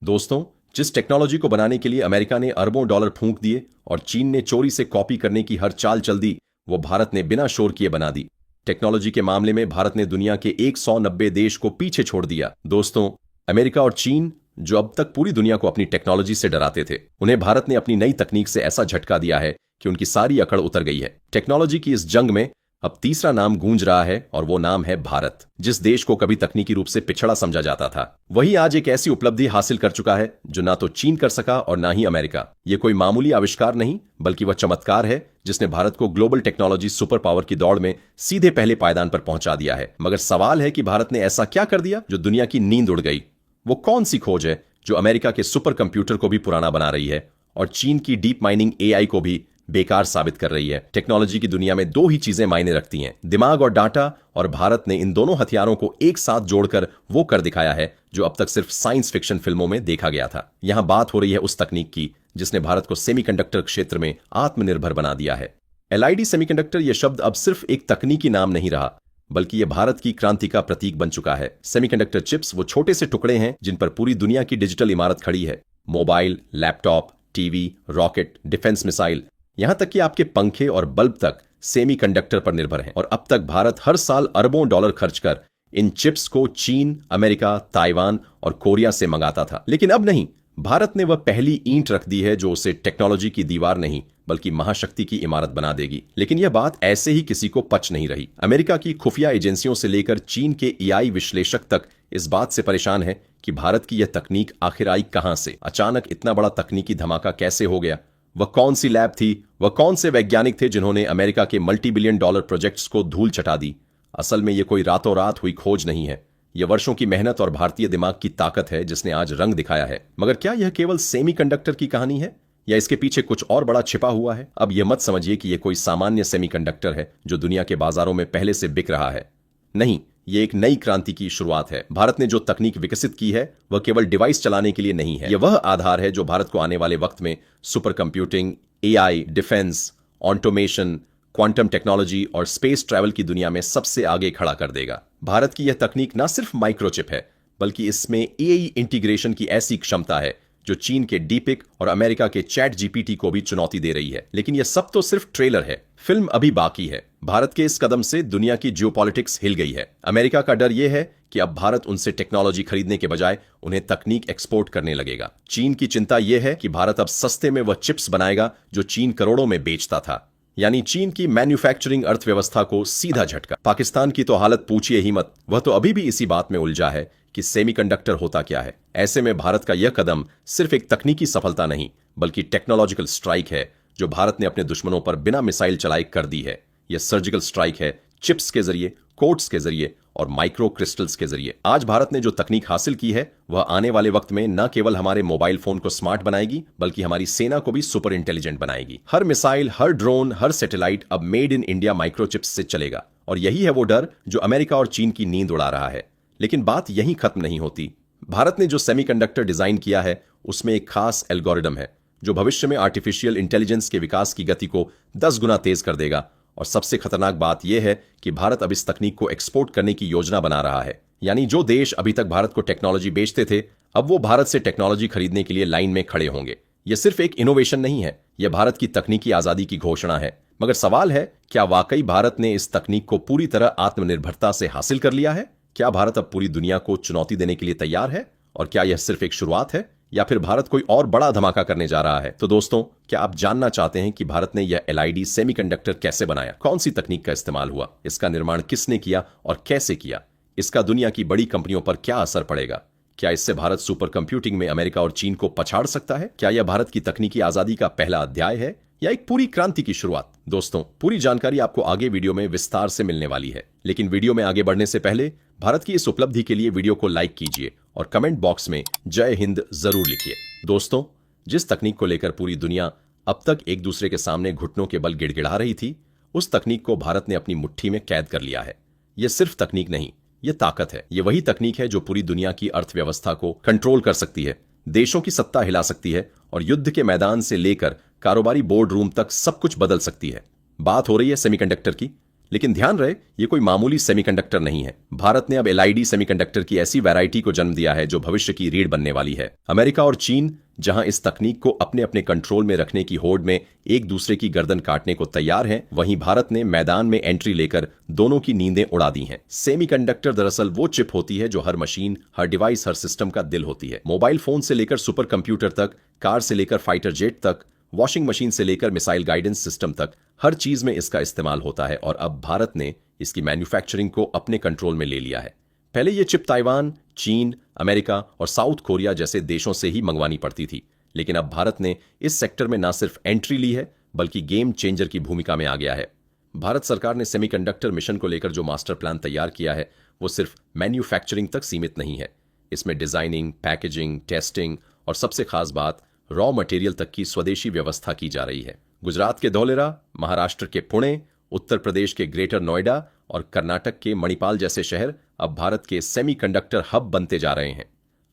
दोस्तों, जिस टेक्नोलॉजी को बनाने के लिए अमेरिका ने अरबों डॉलर फूंक दिए और चीन ने चोरी से कॉपी करने की हर चाल चल दी, वो भारत ने बिना शोर किए बना दी। टेक्नोलॉजी के मामले में भारत ने दुनिया के 190 देश को पीछे छोड़ दिया। दोस्तों, अमेरिका और चीन जो अब तक पूरी दुनिया को अपनी टेक्नोलॉजी से डराते थे, उन्हें भारत ने अपनी नई तकनीक से ऐसा झटका दिया है कि उनकी सारी अकड़ उतर गई है। टेक्नोलॉजी की इस जंग में अब तीसरा नाम गूंज रहा है और वो नाम है भारत। जिस देश को कभी तकनीकी रूप से पिछड़ा समझा जाता था, वही आज एक ऐसी उपलब्धि हासिल कर चुका है जो ना तो चीन कर सका और ना ही अमेरिका। ये कोई मामूली आविष्कार नहीं, बल्कि वह चमत्कार है जिसने भारत को ग्लोबल टेक्नोलॉजी सुपर पावर की दौड़ में सीधे पहले पायदान पर पहुंचा दिया है। मगर सवाल है कि भारत ने ऐसा क्या कर दिया जो दुनिया की नींद उड़ गई? वो कौन सी खोज है जो अमेरिका के सुपर कंप्यूटर को भी पुराना बना रही है और चीन की डीप माइनिंग एआई को भी बेकार साबित कर रही है? टेक्नोलॉजी की दुनिया में दो ही चीजें मायने रखती हैं, दिमाग और डाटा, और भारत ने इन दोनों हथियारों को एक साथ जोड़कर वो कर दिखाया है जो अब तक सिर्फ साइंस फिक्शन फिल्मों में देखा गया था। यहां बात हो रही है उस तकनीक की जिसने भारत को सेमीकंडक्टर क्षेत्र में आत्मनिर्भर बना दिया है। एलआईडी सेमीकंडक्टर यह शब्द अब सिर्फ एक तकनीकी नाम नहीं रहा, बल्कि यह भारत की क्रांति का प्रतीक बन चुका है। सेमीकंडक्टर चिप्स वो छोटे से टुकड़े हैं जिन पर पूरी दुनिया की डिजिटल इमारत खड़ी है। Mobile, laptop, TV, rocket, defence missile, यहां तक कि आपके पंखे और बल्ब तक सेमीकंडक्टर पर निर्भर हैं। और अब तक भारत हर साल अरबों डॉलर खर्च कर इन चिप्स को चीन, अमेरिका, ताइवान और कोरिया से मंगाता था। लेकिन अब नहीं, भारत ने वह पहली ईंट रख दी है जो उसे टेक्नोलॉजी की दीवार नहीं बल्कि महाशक्ति की इमारत बना देगी। लेकिन यह बात ऐसे ही किसी को पच नहीं रही। अमेरिका की खुफिया एजेंसियों से लेकर चीन के एआई विश्लेषक तक इस बात से परेशान है कि भारत की यह तकनीक आखिर आई कहां से? अचानक इतना बड़ा तकनीकी धमाका कैसे हो गया? वह कौन सी लैब थी? वह कौन से वैज्ञानिक थे जिन्होंने अमेरिका के मल्टी बिलियन डॉलर प्रोजेक्ट्स को धूल चटा दी? असल में यह कोई रातों रात हुई खोज नहीं है। यह वर्षों की मेहनत और भारतीय दिमाग की ताकत है जिसने आज रंग दिखाया है। मगर क्या यह केवल सेमीकंडक्टर की कहानी है या इसके पीछे कुछ और बड़ा छिपा हुआ है? अब यह मत समझिए कि यह कोई सामान्य सेमीकंडक्टर है जो दुनिया के बाजारों में पहले से बिक रहा है। नहीं, ये एक नई क्रांति की शुरुआत है। भारत ने जो तकनीक विकसित की है वह केवल डिवाइस चलाने के लिए नहीं है। यह वह आधार है जो भारत को आने वाले वक्त में super computing, AI, defence, automation, quantum technology और स्पेस ट्रैवल की दुनिया में सबसे आगे खड़ा कर देगा। भारत की यह तकनीक न सिर्फ माइक्रोचिप है, बल्कि इसमें एआई इंटीग्रेशन की ऐसी क्षमता है जो चीन के डीपिक और अमेरिका के चैट जीपीटी को भी चुनौती दे रही है। लेकिन यह सब तो सिर्फ ट्रेलर है, फिल्म अभी बाकी है। भारत के इस कदम से दुनिया की जियोपॉलिटिक्स हिल गई है। अमेरिका का डर यह है कि अब भारत उनसे टेक्नोलॉजी खरीदने के बजाय उन्हें तकनीक एक्सपोर्ट करने लगेगा। चीन की चिंता यह है कि भारत अब सस्ते में वह चिप्स बनाएगा जो चीन करोड़ों में बेचता था। यानी चीन की मैन्युफैक्चरिंग अर्थव्यवस्था को सीधा झटका। पाकिस्तान की तो हालत पूछिए ही मत। वह तो अभी भी इसी बात में उलझा है कि सेमीकंडक्टर होता क्या है। ऐसे में भारत का यह कदम सिर्फ एक तकनीकी सफलता नहीं, बल्कि टेक्नोलॉजिकल स्ट्राइक है जो भारत ने अपने दुश्मनों पर बिना मिसाइल चलाए कर दी है। यह सर्जिकल स्ट्राइक है, चिप्स के जरिए, कोड्स के जरिए और माइक्रो क्रिस्टल्स के जरिए। आज भारत ने जो तकनीक हासिल की है वह आने वाले वक्त में न केवल हमारे मोबाइल फोन को स्मार्ट बनाएगी, बल्कि हमारी सेना को भी सुपर इंटेलिजेंट बनाएगी। हर मिसाइल, हर ड्रोन, हर सैटेलाइट अब मेड इन इंडिया माइक्रोचिप्स से चलेगा। और यही है वो डर जो अमेरिका और चीन की नींद उड़ा रहा है। लेकिन बात यहीं खत्म नहीं होती। भारत ने जो सेमीकंडक्टर डिजाइन किया है उसमें एक खास एल्गोरिदम है जो भविष्य में आर्टिफिशियल इंटेलिजेंस के विकास की गति को 10 गुना तेज कर देगा। और सबसे खतरनाक बात यह है कि भारत अब इस तकनीक को एक्सपोर्ट करने की योजना बना रहा है। यानी जो देश अभी तक भारत को टेक्नोलॉजी बेचते थे, अब वो भारत से टेक्नोलॉजी खरीदने के लिए लाइन में खड़े होंगे। यह सिर्फ एक इनोवेशन नहीं है, यह भारत की तकनीकी आजादी की घोषणा है। मगर सवाल है, क्या वाकई भारत ने इस तकनीक को पूरी तरह आत्मनिर्भरता से हासिल कर लिया है? क्या भारत अब पूरी दुनिया को चुनौती देने के लिए तैयार है? और क्या यह सिर्फ एक शुरुआत है या फिर भारत कोई और बड़ा धमाका करने जा रहा है? तो दोस्तों, क्या आप जानना चाहते हैं कि भारत ने यह एलआईडी सेमीकंडक्टर कैसे बनाया? कौन सी तकनीक का इस्तेमाल हुआ? इसका निर्माण किसने किया और कैसे किया? इसका दुनिया की बड़ी कंपनियों पर क्या असर पड़ेगा? क्या इससे भारत सुपर कंप्यूटिंग में अमेरिका और चीन को पछाड़ सकता है? क्या यह भारत की तकनीकी आजादी का पहला अध्याय है या एक पूरी क्रांति की शुरुआत? दोस्तों, पूरी जानकारी आपको आगे वीडियो में विस्तार से मिलने वाली है। लेकिन वीडियो में आगे बढ़ने से पहले भारत की इस उपलब्धि के लिए वीडियो को लाइक कीजिए और कमेंट बॉक्स में जय हिंद जरूर लिखिए। दोस्तों, जिस तकनीक को लेकर पूरी दुनिया अब तक एक दूसरे के सामने घुटनों के बल गिड़गिड़ा रही थी, उस तकनीक को भारत ने अपनी मुट्ठी में कैद कर लिया है। यह सिर्फ तकनीक नहीं, यह ताकत है। यह वही तकनीक है जो पूरी दुनिया की अर्थव्यवस्था को कंट्रोल कर सकती है, देशों की सत्ता हिला सकती है और युद्ध के मैदान से लेकर कारोबारी बोर्ड रूम तक सब कुछ बदल सकती है। बात हो रही है सेमीकंडक्टर की। लेकिन ध्यान रहे, ये कोई मामूली सेमीकंडक्टर नहीं है। भारत ने अब एलईडी सेमीकंडक्टर की ऐसी वैरायटी को जन्म दिया है जो भविष्य की रीढ़ बनने वाली है। अमेरिका और चीन जहां इस तकनीक को अपने अपने कंट्रोल में रखने की होड़ में एक दूसरे की गर्दन काटने को तैयार हैं, वहीं भारत ने मैदान में एंट्री लेकर दोनों की नींदें उड़ा दी हैं। सेमीकंडक्टर दरअसल वो चिप होती है जो हर मशीन, हर डिवाइस, हर सिस्टम का दिल होती है। मोबाइल फोन से लेकर सुपर कंप्यूटर तक, कार से लेकर फाइटर जेट तक, वॉशिंग मशीन से लेकर मिसाइल गाइडेंस सिस्टम तक, हर चीज में इसका इस्तेमाल होता है। और अब भारत ने इसकी मैन्युफैक्चरिंग को अपने कंट्रोल में ले लिया है। पहले ये चिप ताइवान, चीन, अमेरिका और साउथ कोरिया जैसे देशों से ही मंगवानी पड़ती थी, लेकिन अब भारत ने इस सेक्टर में न सिर्फ एंट्री ली है बल्कि गेम चेंजर की भूमिका में आ गया है। भारत सरकार ने सेमीकंडक्टर मिशन को लेकर जो मास्टर प्लान तैयार किया है वो सिर्फ मैन्युफैक्चरिंग तक सीमित नहीं है। इसमें डिजाइनिंग, पैकेजिंग, टेस्टिंग और सबसे खास बात रॉ मटेरियल तक की स्वदेशी व्यवस्था की जा रही है। गुजरात के धौलेरा, महाराष्ट्र के पुणे, उत्तर प्रदेश के ग्रेटर नोएडा और कर्नाटक के मणिपाल जैसे शहर अब भारत के सेमीकंडक्टर हब बनते जा रहे हैं।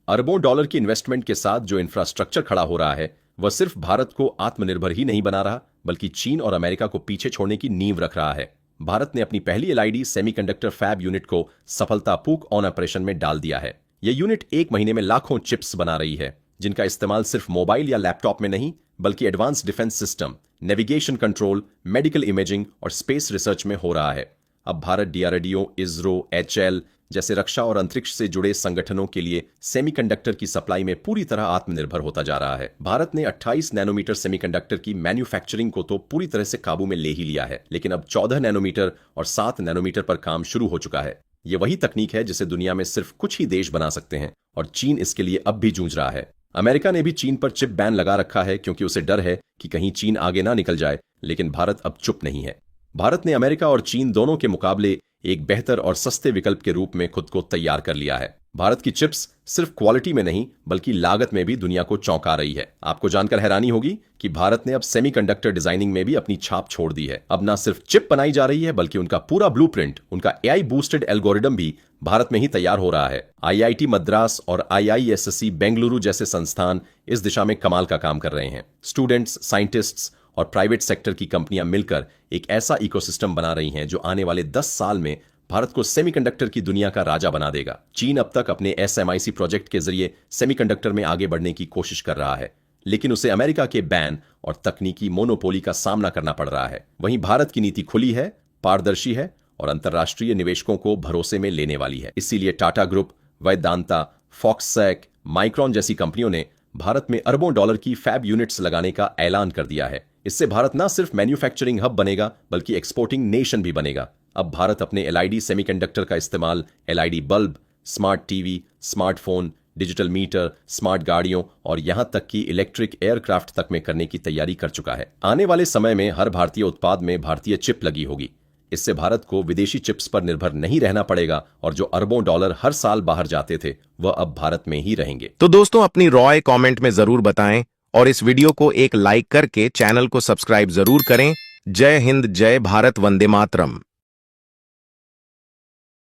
अरबों डॉलर की इन्वेस्टमेंट के साथ जो इंफ्रास्ट्रक्चर खड़ा हो रहा है वह सिर्फ भारत को आत्मनिर्भर ही नहीं बना रहा बल्कि चीन और अमेरिका को पीछे छोड़ने की नींव रख रहा है। भारत ने अपनी पहली एलईडी सेमीकंडक्टर फैब यूनिट को सफलतापूर्वक ऑन ऑपरेशन में डाल दिया है। यह यूनिट एक महीने में लाखों चिप्स बना रही है, जिनका इस्तेमाल सिर्फ मोबाइल या लैपटॉप में नहीं बल्कि advance defence system, navigation control, medical imaging और स्पेस रिसर्च में हो रहा है। अब भारत डीआरडीओ, इसरो, एचएल जैसे रक्षा और अंतरिक्ष से जुड़े संगठनों के लिए सेमीकंडक्टर की सप्लाई में पूरी तरह आत्मनिर्भर होता जा रहा है। भारत ने 28 नैनोमीटर सेमीकंडक्टर की मैन्युफैक्चरिंग को तो पूरी तरह से काबू में ले ही लिया है, लेकिन अब 14 नैनोमीटर और 7 नैनोमीटर पर काम शुरू हो चुका है। ये वही तकनीक है जिसे दुनिया में सिर्फ कुछ ही देश बना सकते हैं और चीन इसके लिए अब भी जूझ रहा है। अमेरिका ने भी चीन पर चिप बैन लगा रखा है क्योंकि उसे डर है कि कहीं चीन आगे ना निकल जाए, लेकिन भारत अब चुप नहीं है। भारत ने अमेरिका और चीन दोनों के मुकाबले एक बेहतर और सस्ते विकल्प के रूप में खुद को तैयार कर लिया है। भारत की चिप्स सिर्फ क्वालिटी में नहीं बल्कि लागत में भी दुनिया को चौंका रही है। आपको जानकर हैरानी होगी कि भारत ने अब सेमीकंडक्टर डिजाइनिंग में भी अपनी छाप छोड़ दी है। अब ना सिर्फ चिप बनाई जा रही है बल्कि उनका पूरा ब्लूप्रिंट, उनका एआई बूस्टेड एल्गोरिदम भी भारत में ही तैयार हो रहा है। आईआईटी मद्रास और आईआईएससी बेंगलुरु जैसे संस्थान इस दिशा में कमाल का काम कर रहे हैं। स्टूडेंट्स, साइंटिस्ट्स और प्राइवेट सेक्टर की कंपनियां मिलकर एक ऐसा इकोसिस्टम बना रही हैं जो आने वाले 10 साल में भारत को सेमीकंडक्टर की दुनिया का राजा बना देगा। चीन अब तक अपने एसएमआईसी प्रोजेक्ट के जरिए सेमीकंडक्टर में आगे बढ़ने की कोशिश कर रहा है, लेकिन उसे अमेरिका के बैन और तकनीकी मोनोपोली का सामना करना पड़ रहा है। वहीं भारत की नीति खुली है, पारदर्शी है और अंतर्राष्ट्रीय निवेशकों को भरोसे में लेने वाली है। इसीलिए टाटा ग्रुप, वेदांता, फॉक्ससैक, माइक्रॉन जैसी कंपनियों ने भारत में अरबों डॉलर की फैब यूनिट्स लगाने का ऐलान कर दिया है। इससे भारत न सिर्फ मैन्युफैक्चरिंग हब बनेगा बल्कि एक्सपोर्टिंग नेशन भी बनेगा। अब भारत अपने एलईडी सेमीकंडक्टर का इस्तेमाल LED bulb, smart TV, smartphone, digital meter, smart गाड़ियों और यहां तक कि इलेक्ट्रिक एयरक्राफ्ट तक में करने की तैयारी कर चुका है। आने वाले समय में हर भारतीय उत्पाद में भारतीय चिप लगी होगी। इससे भारत को विदेशी चिप्स पर निर्भर नहीं रहना पड़ेगा और जो अरबों डॉलर हर साल बाहर जाते थे वह अब भारत में ही रहेंगे। तो दोस्तों, अपनी राय कमेंट में जरूर बताएं और इस वीडियो को एक लाइक करके चैनल को सब्सक्राइब जरूर करें। जय हिंद, जय भारत, वंदे मातरम।